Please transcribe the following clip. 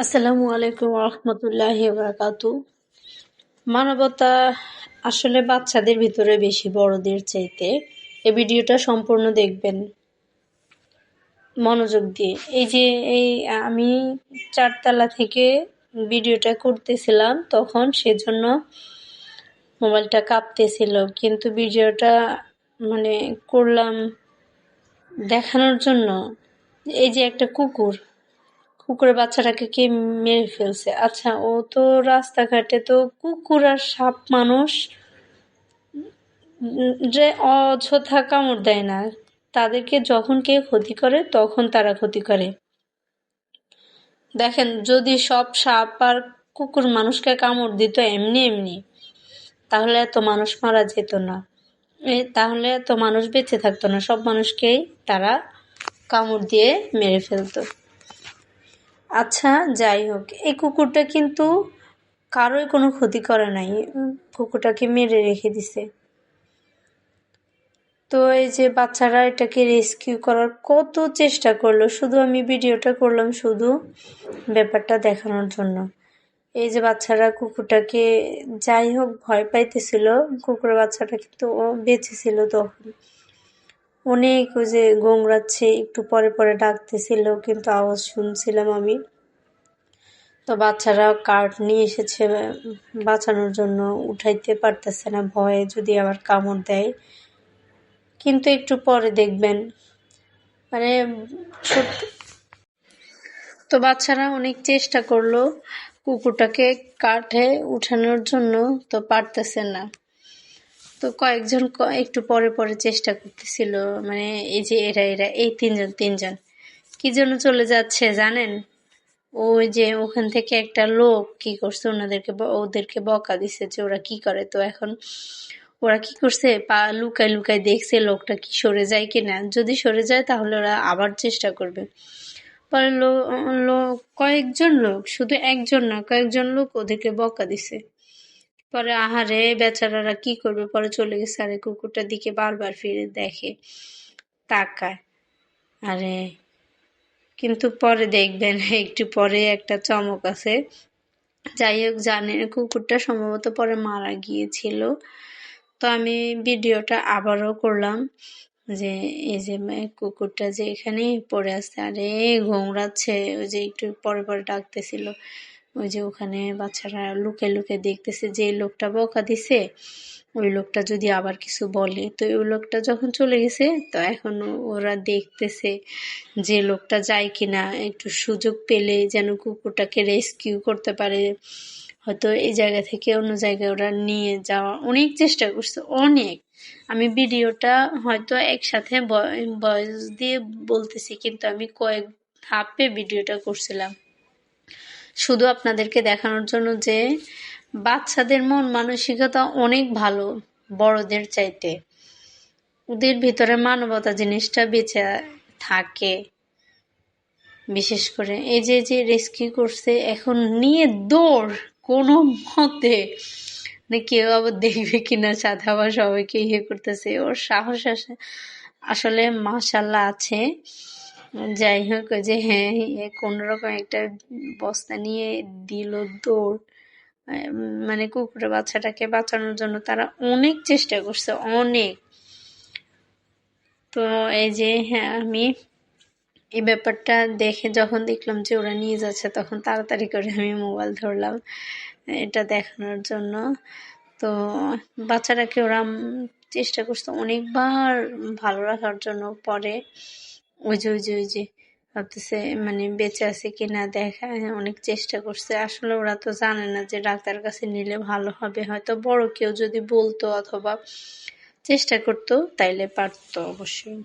আসসালামু আলাইকুম রহমতুল্লাহি বারাকাতু। মানবতা আসলে বাচ্চাদের ভিতরে বেশি বড়দের চাইতে। এই ভিডিওটা সম্পূর্ণ দেখবেন মনোযোগ দিয়ে। এই আমি 4 তলা থেকে ভিডিওটা করতেছিলাম, তখন সেজন্য মোবাইলটা কাঁপতেছিল, কিন্তু ভিডিওটা মানে করলাম দেখানোর জন্য। এই যে একটা কুকুরের বাচ্চাটাকে কে মেরে ফেলছে। আচ্ছা, ও তো রাস্তাঘাটে তো কুকুর আর সাপ মানুষ যে অযথা কামড় দেয় না, তাদেরকে যখন কেউ ক্ষতি করে তখন তারা ক্ষতি করে। দেখেন, যদি সব সাপ আর কুকুর মানুষকে কামড় দিত এমনি এমনি, তাহলে এত মানুষ মারা যেত না, তাহলে এত মানুষ বেঁচে থাকতো না। সব মানুষকেই তারা কামড় দিয়ে মেরে ফেলতো। আচ্ছা, যাই হোক, এই কুকুরটা কিন্তু কারোই কোনো ক্ষতি করে নাই, কুকুরটাকে মেরে রেখে দিছে। তো এই যে বাচ্চারা এটাকে রেস্কিউ করার কত চেষ্টা করলো, শুধু আমি ভিডিওটা করলাম শুধু ব্যাপারটা দেখানোর জন্য। এই যে বাচ্চারা কুকুরটাকে যাই হোক ভয় পাইতেছিল, কুকুরের বাচ্চাটা কিন্তু ও বেঁচে ছিল তখন। অনেক ওই যে গোংড়াচ্ছে, একটু পরে পরে ডাকতেছিল, কিন্তু আওয়াজ শুনছিলাম আমি। তো বাচ্চারা কার্ড নিয়ে এসেছে বাঁচানোর জন্য, উঠাইতে পারতেছে না ভয়ে যদি আবার কামড় দেয়। কিন্তু একটু পরে দেখবেন মানে সত্যি। তো বাচ্চারা অনেক চেষ্টা করলো কুকুরটাকে কাঠে উঠানোর জন্য, তো পারতেছে না। তো কয়েকজন একটু পরে পরে চেষ্টা করতেছিল, মানে এই যে এরা এই তিনজন কি জন্য চলে যাচ্ছে জানেন? ওই যে ওখান থেকে একটা লোক কি করছে, ওদেরকে বকা দিছে যে ওরা কি করে। তো এখন ওরা কি করছে, পা লুকায় লুকায় দেখছে লোকটা কি সরে যায় কিনা। যদি সরে যায় তাহলে ওরা আবার চেষ্টা করবে। পরে কয়েকজন লোক, শুধু একজন না, কয়েকজন লোক ওদেরকে বকা দিছে। পরে আহারে বেচারারা কি করবে, পরে চলে গেছে। আরে কুকুরটার দিকে বারবার ফিরে দেখে, তাকায়। আরে কিন্তু পরে দেখবেন একটু পরে একটা চমক আছে। যাই হোক, জানে কুকুরটা সম্ভবত পরে মারা গিয়েছিল। তো আমি ভিডিওটা আবারও করলাম যে এই যে কুকুরটা যে এখানে পড়ে আছে, আরে ঘুমড়াচ্ছে, ওই যে একটু পরে পরে ডাকতেছিল। ওই যে ওখানে বাচ্চারা লুকে লুকে দেখতেছে যে লোকটা বকা দিছে, ওই লোকটা যদি আবার কিছু বলে। তো ওই লোকটা যখন চলে গেছে, তো এখন ওরা দেখতেছে যে লোকটা যায় কিনা, একটু সুযোগ পেলে যেন কুকুরটাকে রেস্কিউ করতে পারে। হয়তো এই জায়গা থেকে অন্য জায়গায় ওরা নিয়ে যাওয়া অনেক চেষ্টা করছে, অনেক। আমি ভিডিওটা হয়তো একসাথে ভয়েস দিয়ে বলতেছি, কিন্তু আমি কয়েক ধাপে ভিডিওটা করছিলাম শুধু আপনাদেরকে দেখানোর জন্য যে বাচ্চাদের মন মানসিকতা অনেক ভালো বড়দের চাইতে। ওদের ভিতরে মানবতা জিনিসটা বেঁচে থাকে। বিশেষ করে এই যে রেস্কিউ করছে, এখন নিয়ে দৌড় কোনো মতে, কেউ আবার দেখবে কিনা, সাথে আবার সবাইকে ইয়ে করতেছে। ওর সাহস আসলে মাশাআল্লাহ আছে। যাই হোক, ওই যে হ্যাঁ, কোনোরকম একটা বস্তা নিয়ে দিল দৌড়। মানে কুকুরের বাচ্চাটাকে বাঁচানোর জন্য তারা অনেক চেষ্টা করছে, অনেক। তো এই যে হ্যাঁ, আমি এই ব্যাপারটা দেখে যখন দেখলাম যে ওরা নিয়ে যাচ্ছে, তখন তাড়াতাড়ি করে আমি মোবাইল ধরলাম এটা দেখানোর জন্য। তো বাচ্চাটাকে ওরা চেষ্টা করছে অনেকবার ভালো রাখার জন্য। পরে ওই যে ভাবতেছে মানে বেঁচে আছে কিনা দেখা, অনেক চেষ্টা করছে। আসলে ওরা তো জানে না যে ডাক্তার কাছে নিলে ভালো হবে। হয়তো বড় কেউ যদি বলতো অথবা চেষ্টা করতো তাইলে পারতো অবশ্যই।